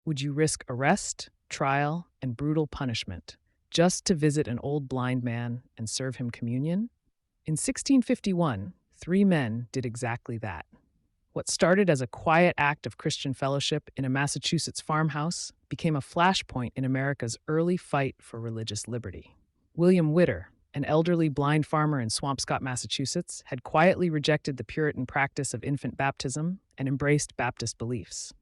Would you risk arrest, trial, and brutal punishment just to visit an old blind man and serve him communion? In 1651, three men did exactly that. What started as a quiet act of Christian fellowship in a Massachusetts farmhouse became a flashpoint in America's early fight for religious liberty. William Witter, an elderly blind farmer in Swampscott, Massachusetts, had quietly rejected the Puritan practice of infant baptism and embraced Baptist beliefs.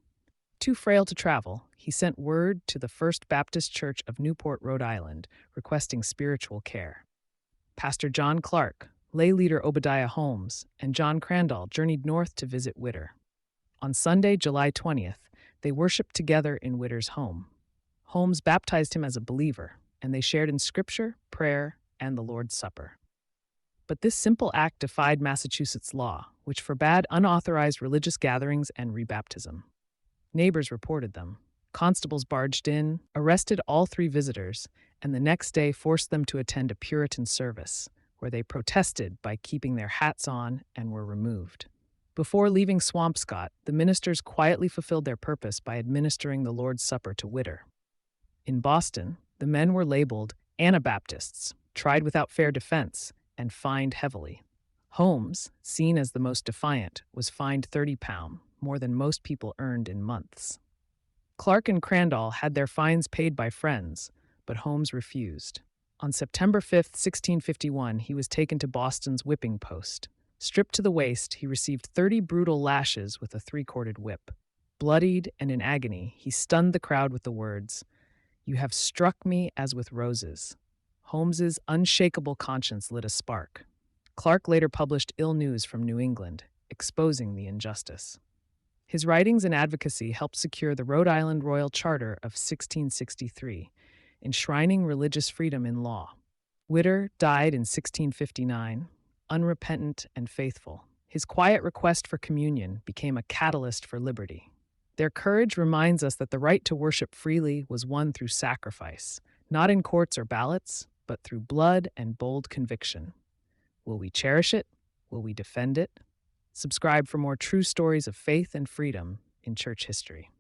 Too frail to travel, he sent word to the First Baptist Church of Newport, Rhode Island, requesting spiritual care. Pastor John Clark, lay leader Obadiah Holmes, and John Crandall journeyed north to visit Witter. On Sunday, July 20th, they worshiped together in Witter's home. Holmes baptized him as a believer, and they shared in scripture, prayer, and the Lord's Supper. But this simple act defied Massachusetts law, which forbade unauthorized religious gatherings and rebaptism. Neighbors reported them. Constables barged in, arrested all three visitors, and the next day forced them to attend a Puritan service, where they protested by keeping their hats on and were removed. Before leaving Swampscott, the ministers quietly fulfilled their purpose by administering the Lord's Supper to Witter. In Boston, the men were labeled Anabaptists, tried without fair defense, and fined heavily. Holmes, seen as the most defiant, was fined £30, more than most people earned in months. Clark and Crandall had their fines paid by friends, but Holmes refused. On September 5, 1651, he was taken to Boston's whipping post. Stripped to the waist, he received 30 brutal lashes with a three-corded whip. Bloodied and in agony, he stunned the crowd with the words, "You have struck me as with roses." Holmes's unshakable conscience lit a spark. Clark later published ill news from New England, exposing the injustice. His writings and advocacy helped secure the Rhode Island Royal Charter of 1663, enshrining religious freedom in law. Witter died in 1659, unrepentant and faithful. His quiet request for communion became a catalyst for liberty. Their courage reminds us that the right to worship freely was won through sacrifice, not in courts or ballots, but through blood and bold conviction. Will we cherish it? Will we defend it? Subscribe for more true stories of faith and freedom in church history.